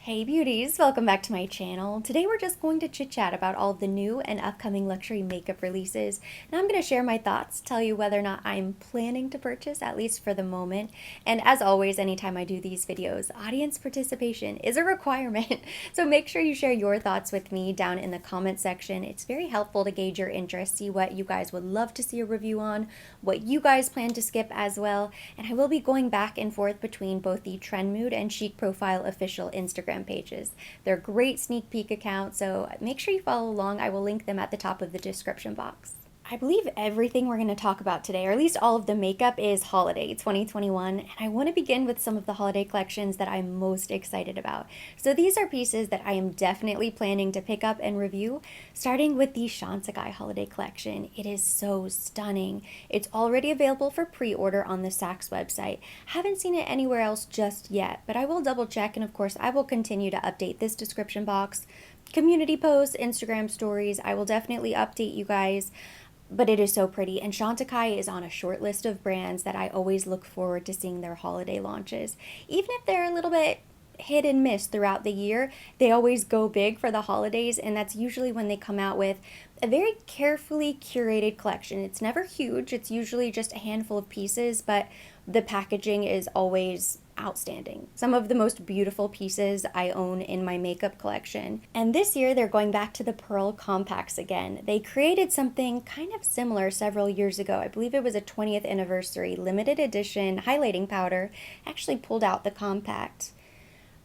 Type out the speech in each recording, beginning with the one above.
Hey beauties, welcome back to my channel. Today we're just going to chit chat about all of the new and upcoming luxury makeup releases, and I'm going to share my thoughts, tell you whether or not I'm planning to purchase, at least for the moment. And as always, anytime I do these videos, audience participation is a requirement. So make sure you share your thoughts with me down in the comment section. It's very helpful to gauge your interest, see what you guys would love to see a review on, what you guys plan to skip as well. And I will be going back and forth between both the Trend Mood and Chic Profile official Instagram pages. They're great sneak peek accounts, so make sure you follow along. I will link them at the top of the description box. I believe everything we're going to talk about today, or at least all of the makeup, is holiday 2021, and I want to begin with some of the holiday collections that I'm most excited about. So these are pieces that I am definitely planning to pick up and review, starting with the Chantecaille holiday collection. It is so stunning. It's already available for pre-order on the Saks website. Haven't seen it anywhere else just yet, but I will double check, and of course I will continue to update this description box, community posts, Instagram stories. I will definitely update you guys. But it is so pretty, and Chantecaille is on a short list of brands that I always look forward to seeing their holiday launches. Even if they're a little bit hit and miss throughout the year, they always go big for the holidays, and that's usually when they come out with a very carefully curated collection. It's never huge, it's usually just a handful of pieces, but the packaging is always outstanding. Some of the most beautiful pieces I own in my makeup collection. And this year they're going back to the pearl compacts again. They created something kind of similar several years ago. I believe it was a 20th anniversary limited edition highlighting powder. Actually pulled out the compact.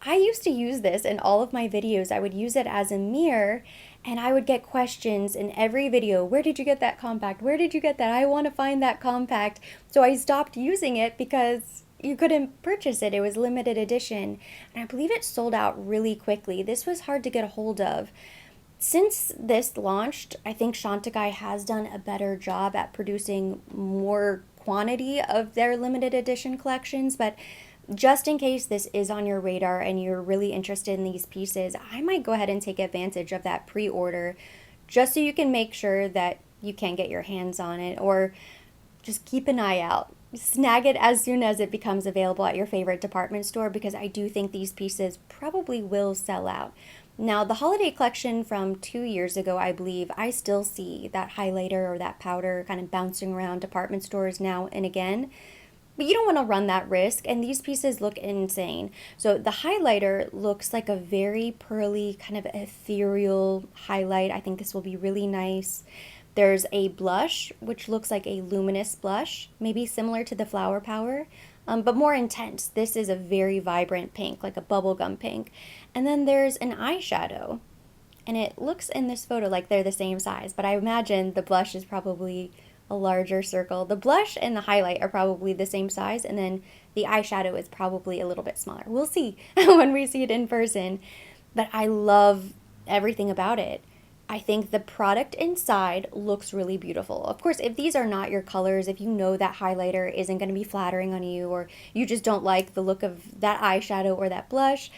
I used to use this in all of my videos. I would use it as a mirror, and I would get questions in every video. Where did you get that compact? Where did you get that? I want to find that compact. So I stopped using it because you couldn't purchase it. It was limited edition, and I believe it sold out really quickly. This was hard to get a hold of. Since this launched, I think Chantecaille has done a better job at producing more quantity of their limited edition collections, but just in case this is on your radar and you're really interested in these pieces, I might go ahead and take advantage of that pre-order just so you can make sure that you can get your hands on it, or just keep an eye out. Snag it as soon as it becomes available at your favorite department store, because I do think these pieces probably will sell out. Now, the holiday collection from 2 years ago, I believe, I still see that highlighter or that powder kind of bouncing around department stores now and again. But you don't want to run that risk, and these pieces look insane. So the highlighter looks like a very pearly, kind of ethereal highlight. I think this will be really nice. There's a blush, which looks like a luminous blush, maybe similar to the Flower Power, but more intense. This is a very vibrant pink, like a bubblegum pink. And then there's an eyeshadow, and it looks in this photo like they're the same size, but I imagine the blush is probably a larger circle. The blush and the highlight are probably the same size, and then the eyeshadow is probably a little bit smaller. We'll see when we see it in person, but I love everything about it. I think the product inside looks really beautiful. Of course, if these are not your colors, if you know that highlighter isn't going to be flattering on you, or you just don't like the look of that eyeshadow or that blush,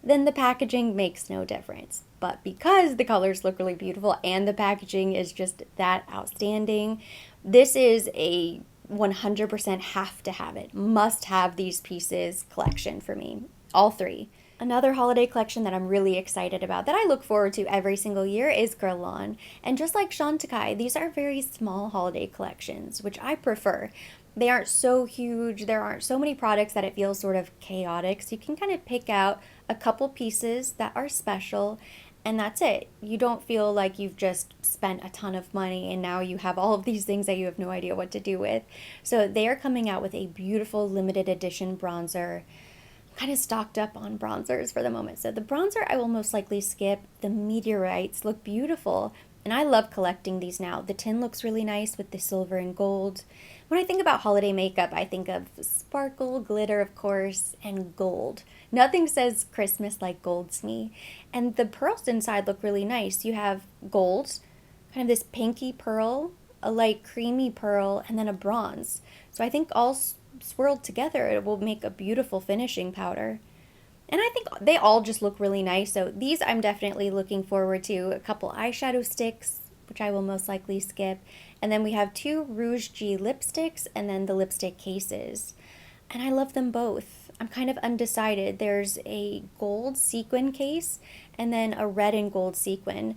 then the packaging makes no difference. But because the colors look really beautiful and the packaging is just that outstanding, this is a 100% have to have it, must have these pieces collection for me, all three. Another holiday collection that I'm really excited about, that I look forward to every single year, is Guerlain. And just like Chantecaille, these are very small holiday collections, which I prefer. They aren't so huge, there aren't so many products that it feels sort of chaotic, so you can kind of pick out a couple pieces that are special, and that's it. You don't feel like you've just spent a ton of money and now you have all of these things that you have no idea what to do with. So they are coming out with a beautiful limited edition bronzer. I'm kind of stocked up on bronzers for the moment. So the bronzer I will most likely skip. The meteorites look beautiful, and I love collecting these now. The tin looks really nice with the silver and gold. When I think about holiday makeup, I think of sparkle, glitter, of course, and gold. Nothing says Christmas like gold to me. And the pearls inside look really nice. You have gold, kind of this pinky pearl, a light creamy pearl, and then a bronze. So I think all swirled together, it will make a beautiful finishing powder. And I think they all just look really nice. So these I'm definitely looking forward to. A couple eyeshadow sticks, which I will most likely skip. And then we have 2 Rouge G lipsticks, and then the lipstick cases. And I love them both. I'm kind of undecided. There's a gold sequin case and then a red and gold sequin.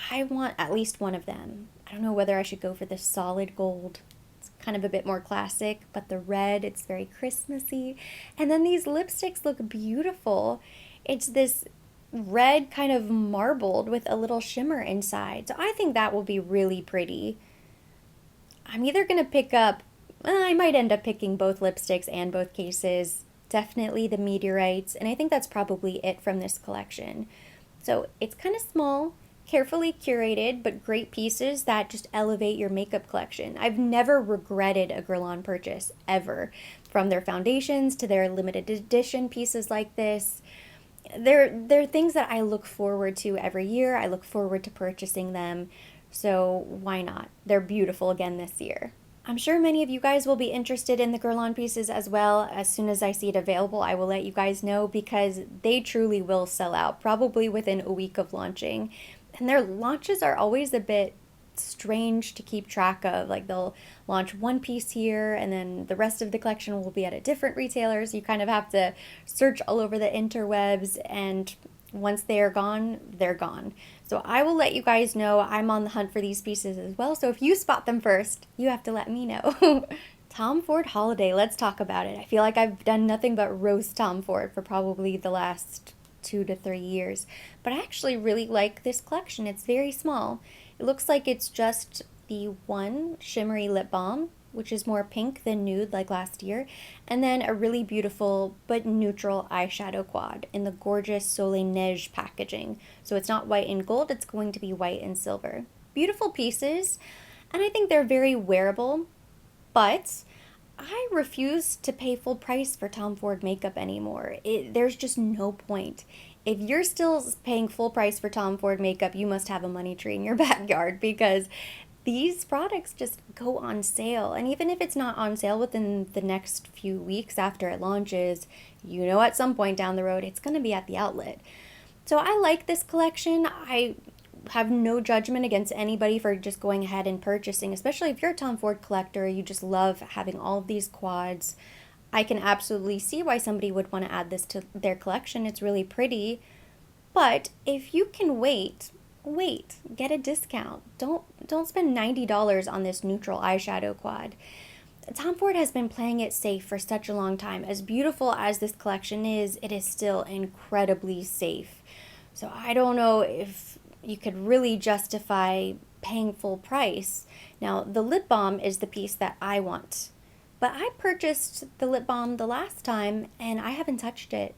I want at least one of them. I don't know whether I should go for the solid gold. It's kind of a bit more classic, but the red, it's very Christmassy. And then these lipsticks look beautiful. It's this red kind of marbled with a little shimmer inside. So I think that will be really pretty. I'm either going to pick up, I might end up picking both lipsticks and both cases. Definitely the meteorites, and I think that's probably it from this collection. So it's kind of small, carefully curated, but great pieces that just elevate your makeup collection. I've never regretted a Guerlain purchase, ever. From their foundations to their limited edition pieces like this. They're things that I look forward to every year. I look forward to purchasing them. So why not? They're beautiful again this year. I'm sure many of you guys will be interested in the Guerlain pieces as well. As soon as I see it available, I will let you guys know because they truly will sell out, probably within a week of launching. And their launches are always a bit strange to keep track of. Like they'll launch one piece here and then the rest of the collection will be at a different retailer. So you kind of have to search all over the interwebs, and once they are gone, they're gone. So I will let you guys know. I'm on the hunt for these pieces as well. So if you spot them first, you have to let me know. Tom Ford holiday, let's talk about it. I feel like I've done nothing but roast Tom Ford for probably the last 2 to 3 years. But I actually really like this collection. It's very small. It looks like it's just the one shimmery lip balm, which is more pink than nude like last year, and then a really beautiful but neutral eyeshadow quad in the gorgeous Soleil Neige packaging. So it's not white and gold, it's going to be white and silver. Beautiful pieces, and I think they're very wearable, but I refuse to pay full price for Tom Ford makeup anymore. There's just no point. If you're still paying full price for Tom Ford makeup, you must have a money tree in your backyard because these products just go on sale. And even if it's not on sale within the next few weeks after it launches, you know at some point down the road it's going to be at the outlet. So I like this collection. I have no judgment against anybody for just going ahead and purchasing, especially if you're a Tom Ford collector, you just love having all of these quads. I can absolutely see why somebody would want to add this to their collection. It's really pretty. But if you can wait, get a discount. Don't spend $90 on this neutral eyeshadow quad. Tom Ford has been playing it safe for such a long time. As beautiful as this collection is, it is still incredibly safe. So I don't know if you could really justify paying full price. Now, the lip balm is the piece that I want. But I purchased the lip balm the last time and I haven't touched it.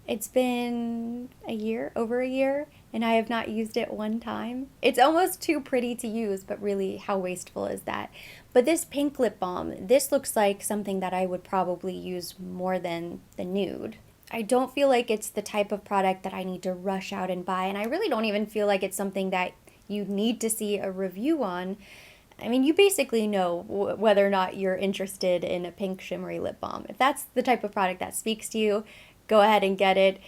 It's been over a year, and I have not used it one time. It's almost too pretty to use, but really, how wasteful is that? But this pink lip balm, this looks like something that I would probably use more than the nude. I don't feel like it's the type of product that I need to rush out and buy, and I really don't even feel like it's something that you need to see a review on. I mean, you basically know whether or not you're interested in a pink shimmery lip balm. If that's the type of product that speaks to you, go ahead and get it.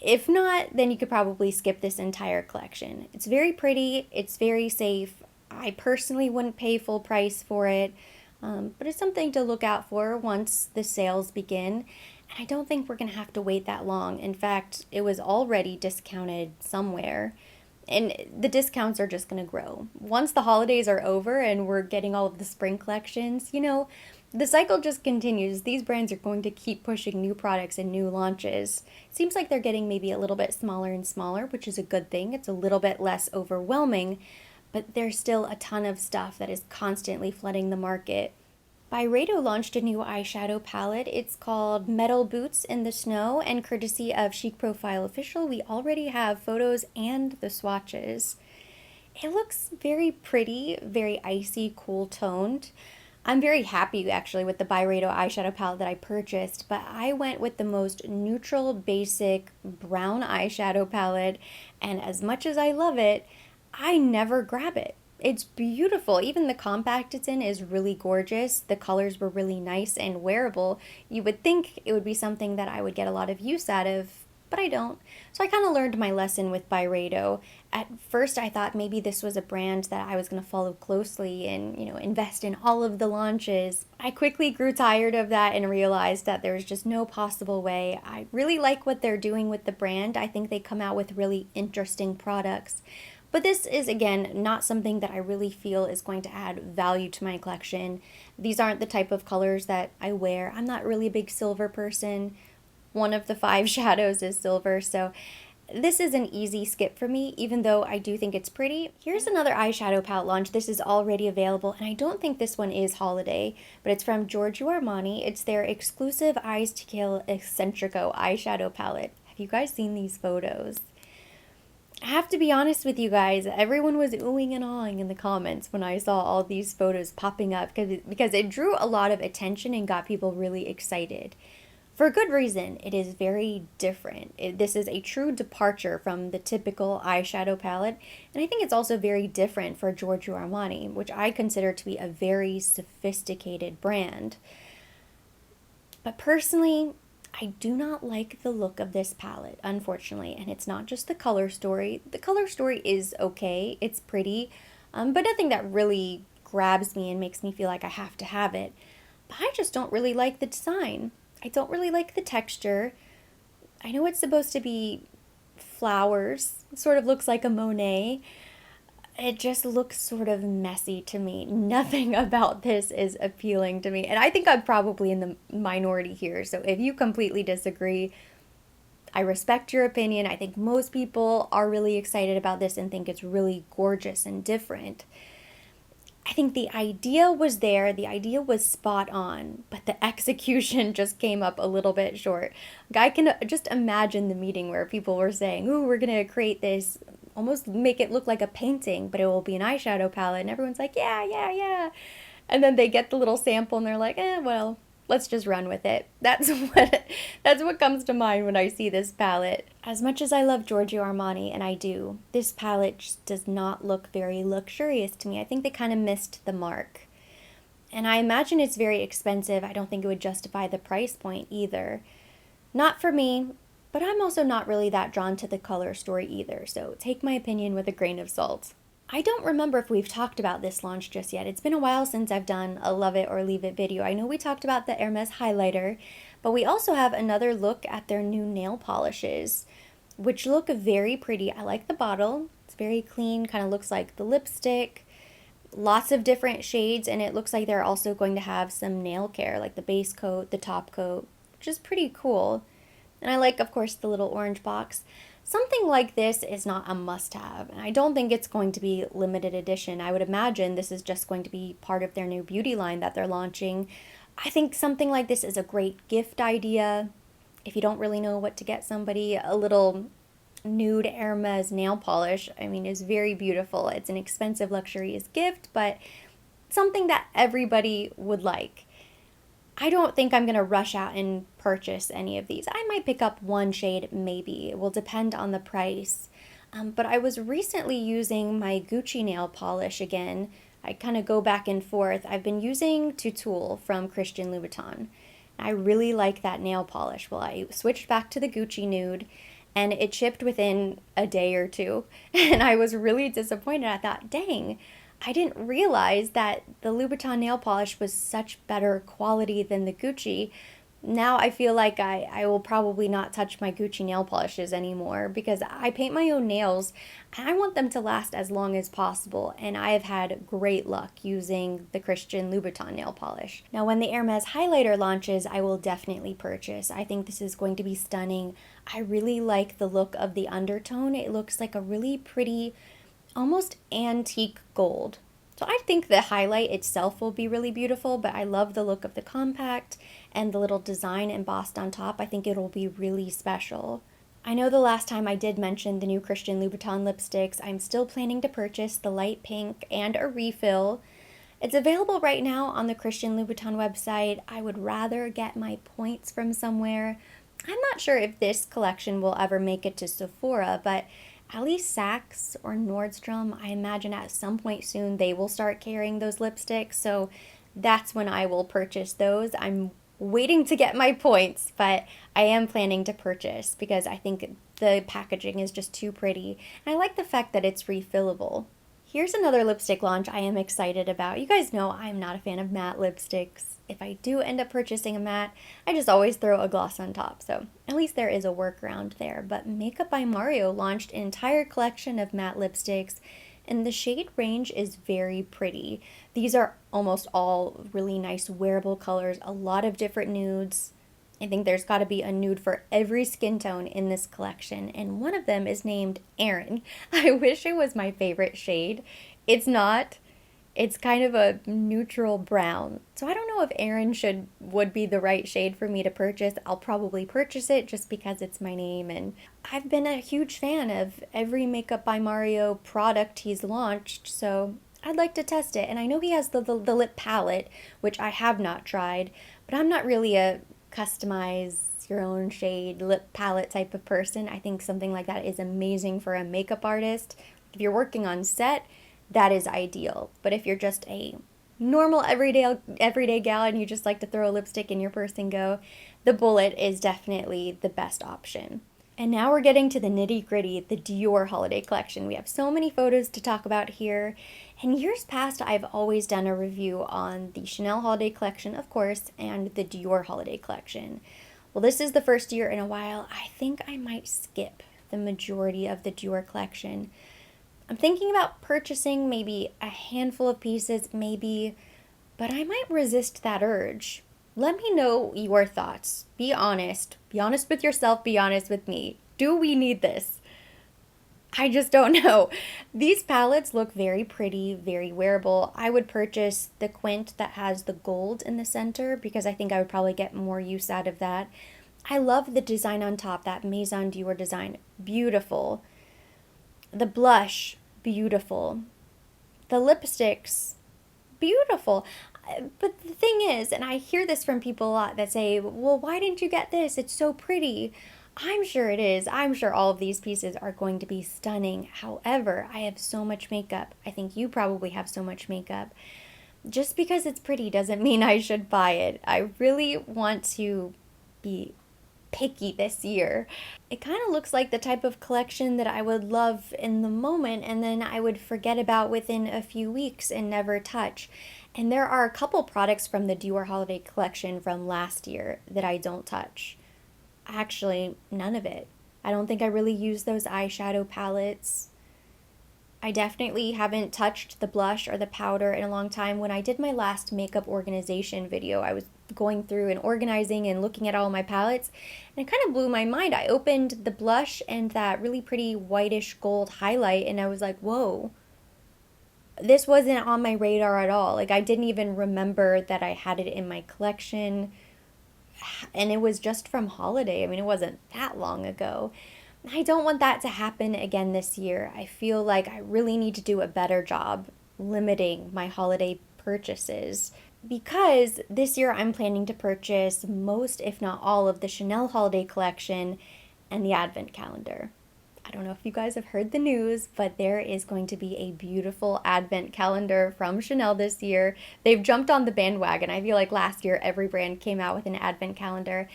If not, then you could probably skip this entire collection. It's very pretty, it's very safe. I personally wouldn't pay full price for it, but it's something to look out for once the sales begin. And I don't think we're going to have to wait that long. In fact, it was already discounted somewhere. And the discounts are just going to grow. Once the holidays are over and we're getting all of the spring collections, the cycle just continues. These brands are going to keep pushing new products and new launches. It seems like they're getting maybe a little bit smaller and smaller, which is a good thing. It's a little bit less overwhelming, but there's still a ton of stuff that is constantly flooding the market. Byredo launched a new eyeshadow palette. It's called Metal Boots in the Snow, and courtesy of Chic Profile Official, we already have photos and the swatches. It looks very pretty, very icy, cool toned. I'm very happy actually with the Byredo eyeshadow palette that I purchased, but I went with the most neutral, basic brown eyeshadow palette, and as much as I love it, I never grab it. It's beautiful. Even the compact it's in is really gorgeous. The colors were really nice and wearable. You would think it would be something that I would get a lot of use out of, but I don't. So I kind of learned my lesson with Byredo. At first I thought maybe this was a brand that I was going to follow closely and, invest in all of the launches. I quickly grew tired of that and realized that there's just no possible way. I really like what they're doing with the brand. I think they come out with really interesting products. But this is, again, not something that I really feel is going to add value to my collection. These aren't the type of colors that I wear. I'm not really a big silver person. One of the 5 shadows is silver, so this is an easy skip for me, even though I do think it's pretty. Here's another eyeshadow palette launch. This is already available, and I don't think this one is holiday, but it's from Giorgio Armani. It's their exclusive Eyes to Kill Eccentrico eyeshadow palette. Have you guys seen these photos? I have to be honest with you guys, everyone was oohing and awing in the comments when I saw all these photos popping up because it drew a lot of attention and got people really excited. For a good reason. It is very different. This is a true departure from the typical eyeshadow palette, and I think it's also very different for Giorgio Armani, which I consider to be a very sophisticated brand. But personally, I do not like the look of this palette, unfortunately, and it's not just the color story. The color story is okay, it's pretty, but nothing that really grabs me and makes me feel like I have to have it. But I just don't really like the design. I don't really like the texture. I know it's supposed to be flowers. It sort of looks like a Monet. It just looks sort of messy to me. Nothing about this is appealing to me. And I think I'm probably in the minority here. So if you completely disagree, I respect your opinion. I think most people are really excited about this and think it's really gorgeous and different. I think the idea was there, the idea was spot on, but the execution just came up a little bit short. I can just imagine the meeting where people were saying, ooh, we're going to create this, almost make it look like a painting, but it will be an eyeshadow palette, and everyone's like, yeah. And then they get the little sample and they're like, well, let's just run with it. That's what comes to mind when I see this palette. As much as I love Giorgio Armani, and I do, this palette just does not look very luxurious to me. I think they kind of missed the mark. And I imagine it's very expensive. I don't think it would justify the price point either. Not for me, but I'm also not really that drawn to the color story either, so take my opinion with a grain of salt. I don't remember if we've talked about this launch just yet. It's been a while since I've done a love it or leave it video. I know we talked about the Hermes highlighter, but we also have another look at their new nail polishes, which look very pretty. I like the bottle. It's very clean, kind of looks like the lipstick. Lots of different shades, and it looks like they're also going to have some nail care, like the base coat, the top coat, which is pretty cool. And I like, of course, the little orange box. Something like this is not a must-have, and I don't think it's going to be limited edition. I would imagine this is just going to be part of their new beauty line that they're launching. I think something like this is a great gift idea. If you don't really know what to get somebody, a little nude Hermes nail polish, is very beautiful. It's an expensive luxurious gift, but something that everybody would like. I don't think I'm going to rush out and purchase any of these. I might pick up one shade, maybe. It will depend on the price. But I was recently using my Gucci nail polish again. I kind of go back and forth. I've been using Tulle from Christian Louboutin. I really like that nail polish. Well, I switched back to the Gucci nude, and it shipped within a day or two. And I was really disappointed. I thought, dang, I didn't realize that the Louboutin nail polish was such better quality than the Gucci. Now I feel like I will probably not touch my Gucci nail polishes anymore because I paint my own nails and I want them to last as long as possible, and I have had great luck using the Christian Louboutin nail polish. Now when the Hermes highlighter launches, I will definitely purchase. I think this is going to be stunning. I really like the look of the undertone. It looks like a really pretty, almost antique gold. So I think the highlight itself will be really beautiful, but I love the look of the compact and the little design embossed on top. I think it'll be really special. I know the last time I did mention the new Christian Louboutin lipsticks. I'm still planning to purchase the light pink and a refill. It's available right now on the Christian Louboutin website. I would rather get my points from somewhere. I'm not sure if this collection will ever make it to Sephora, but at least Saks or Nordstrom, I imagine at some point soon they will start carrying those lipsticks, so that's when I will purchase those. I'm waiting to get my points, but I am planning to purchase because I think the packaging is just too pretty. And I like the fact that it's refillable. Here's another lipstick launch I am excited about. You guys know I'm not a fan of matte lipsticks. If I do end up purchasing a matte, I just always throw a gloss on top, so at least there is a workaround there. But Makeup by Mario launched an entire collection of matte lipsticks, and the shade range is very pretty. These are almost all really nice wearable colors, a lot of different nudes. I think there's got to be a nude for every skin tone in this collection, and one of them is named Erin. I wish it was my favorite shade. It's not. It's kind of a neutral brown. So I don't know if Erin would be the right shade for me to purchase. I'll probably purchase it just because it's my name, and I've been a huge fan of every Makeup by Mario product he's launched, so I'd like to test it. And I know he has the lip palette, which I have not tried, but I'm not really a customize your own shade lip palette type of person. I think something like that is amazing for a makeup artist. If you're working on set, that is ideal. But if you're just a normal everyday gal and you just like to throw a lipstick in your purse and go, the Bullet is definitely the best option. And now we're getting to the nitty-gritty, the Dior holiday collection. We have so many photos to talk about here. In years past, I've always done a review on the Chanel holiday collection, of course, and the Dior holiday collection. Well, this is the first year in a while. I think I might skip the majority of the Dior collection. I'm thinking about purchasing maybe a handful of pieces, maybe, but I might resist that urge. Let me know your thoughts. Be honest. Be honest with yourself, be honest with me. Do we need this? I just don't know. These palettes look very pretty, very wearable. I would purchase the Quint that has the gold in the center because I think I would probably get more use out of that. I love the design on top, that Maison Dior design. Beautiful. The blush, beautiful. The lipsticks, beautiful. But the thing is, and I hear this from people a lot that say, well, why didn't you get this? It's so pretty. I'm sure it is. I'm sure all of these pieces are going to be stunning. However, I have so much makeup. I think you probably have so much makeup. Just because it's pretty doesn't mean I should buy it. I really want to be picky this year. It kind of looks like the type of collection that I would love in the moment and then I would forget about within a few weeks and never touch. And there are a couple products from the Dior holiday collection from last year that I don't touch. Actually, none of it. I don't think I really use those eyeshadow palettes. I definitely haven't touched the blush or the powder in a long time. When I did my last makeup organization video, I was going through and organizing and looking at all my palettes, and it kind of blew my mind. I opened the blush and that really pretty whitish gold highlight, and I was like, whoa, this wasn't on my radar at all. Like, I didn't even remember that I had it in my collection, and it was just from holiday. I mean, it wasn't that long ago. I don't want that to happen again this year. I feel like I really need to do a better job limiting my holiday purchases because this year I'm planning to purchase most, if not all, of the Chanel holiday collection and the advent calendar. I don't know if you guys have heard the news, but there is going to be a beautiful advent calendar from Chanel this year. They've jumped on the bandwagon. I feel like last year every brand came out with an advent calendar.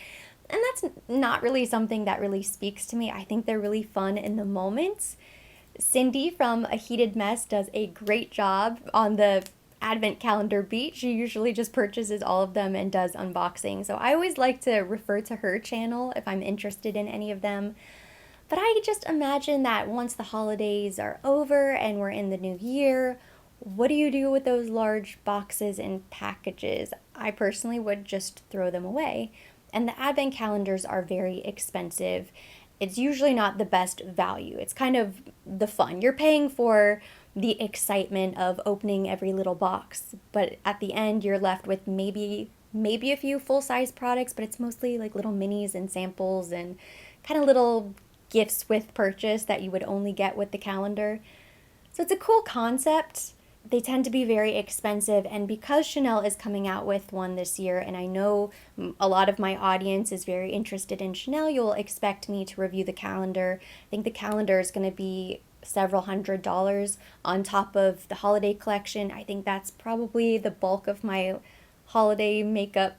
And that's not really something that really speaks to me. I think they're really fun in the moment. Cindy from A Heated Mess does a great job on the advent calendar beat. She usually just purchases all of them and does unboxing. So I always like to refer to her channel if I'm interested in any of them. But I just imagine that once the holidays are over and we're in the new year, what do you do with those large boxes and packages? I personally would just throw them away. And the advent calendars are very expensive. It's usually not the best value. It's kind of the fun. You're paying for the excitement of opening every little box, but at the end you're left with maybe a few full-size products, but it's mostly like little minis and samples and kind of little gifts with purchase that you would only get with the calendar. So it's a cool concept. They tend to be very expensive, and because Chanel is coming out with one this year, and I know a lot of my audience is very interested in Chanel, you'll expect me to review the calendar. I think the calendar is going to be several $100s on top of the holiday collection. I think that's probably the bulk of my holiday makeup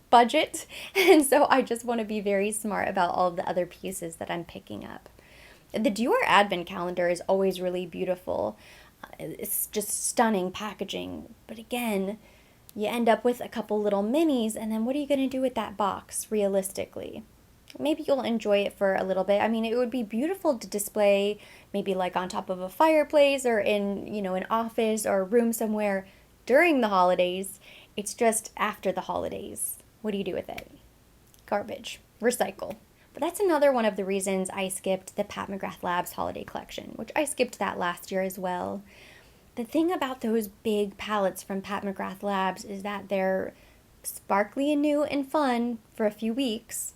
budget, and so I just want to be very smart about all of the other pieces that I'm picking up. The Dior Advent calendar is always really beautiful. It's just stunning packaging, but again, you end up with a couple little minis, and then what are you going to do with that box, realistically? Maybe you'll enjoy it for a little bit. I mean, it would be beautiful to display maybe like on top of a fireplace or in, an office or a room somewhere during the holidays. It's just after the holidays. What do you do with it? Garbage. Recycle. But that's another one of the reasons I skipped the Pat McGrath Labs holiday collection, which I skipped that last year as well. The thing about those big palettes from Pat McGrath Labs is that they're sparkly and new and fun for a few weeks,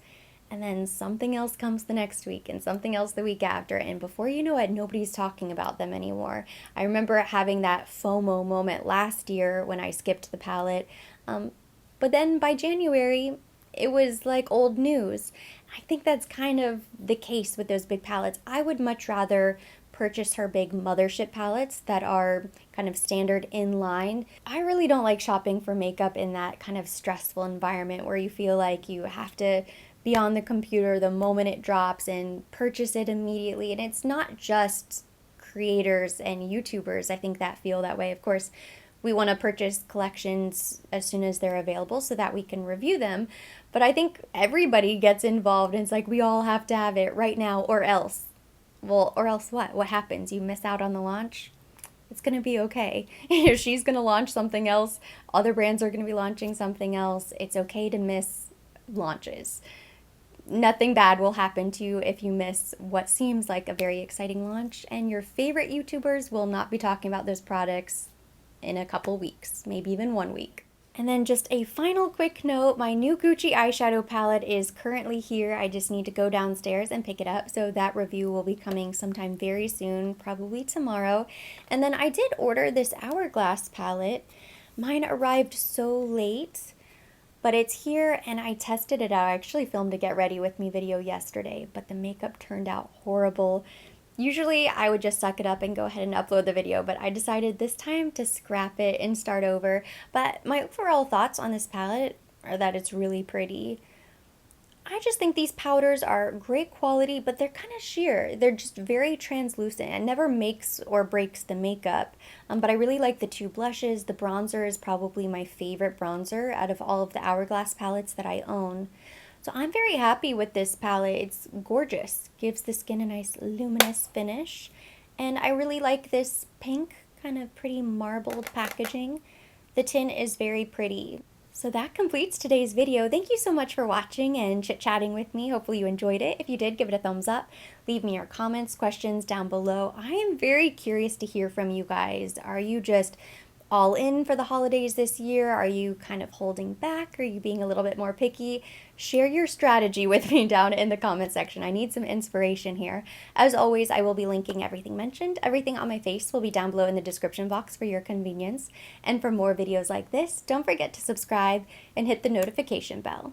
and then something else comes the next week and something else the week after, and before you know it, nobody's talking about them anymore. I remember having that FOMO moment last year when I skipped the palette, but then by January, it was like old news. I think that's kind of the case with those big palettes. I would much rather purchase her big mothership palettes that are kind of standard in line. I really don't like shopping for makeup in that kind of stressful environment where you feel like you have to be on the computer the moment it drops and purchase it immediately. And it's not just creators and YouTubers, I think, that feel that way. Of course, we want to purchase collections as soon as they're available so that we can review them. But I think everybody gets involved, and it's like we all have to have it right now or else. Well, or else what? What happens? You miss out on the launch? It's going to be okay. If she's going to launch something else, other brands are going to be launching something else. It's okay to miss launches. Nothing bad will happen to you if you miss what seems like a very exciting launch, and your favorite YouTubers will not be talking about those products in a couple weeks, maybe even 1 week. And then just a final quick note, my new Gucci eyeshadow palette is currently here. I just need to go downstairs and pick it up, so that review will be coming sometime very soon, probably tomorrow. And then I did order this Hourglass palette. Mine arrived so late, but it's here and I tested it out. I actually filmed a Get Ready With Me video yesterday, but the makeup turned out horrible. Usually I would just suck it up and go ahead and upload the video, but I decided this time to scrap it and start over. But my overall thoughts on this palette are that it's really pretty. I just think these powders are great quality, but they're kind of sheer. They're just very translucent. It never makes or breaks the makeup, but I really like the two blushes. The bronzer is probably my favorite bronzer out of all of the Hourglass palettes that I own. So I'm very happy with this palette. It's gorgeous. Gives the skin a nice luminous finish. And I really like this pink, kind of pretty marbled packaging. The tin is very pretty. So that completes today's video. Thank you so much for watching and chit-chatting with me. Hopefully you enjoyed it. If you did, give it a thumbs up. Leave me your comments, questions down below. I am very curious to hear from you guys. Are you just all in for the holidays this year? Are you kind of holding back? Are you being a little bit more picky? Share your strategy with me down in the comment section. I need some inspiration here. As always, I will be linking everything mentioned. Everything on my face will be down below in the description box for your convenience. And for more videos like this, don't forget to subscribe and hit the notification bell.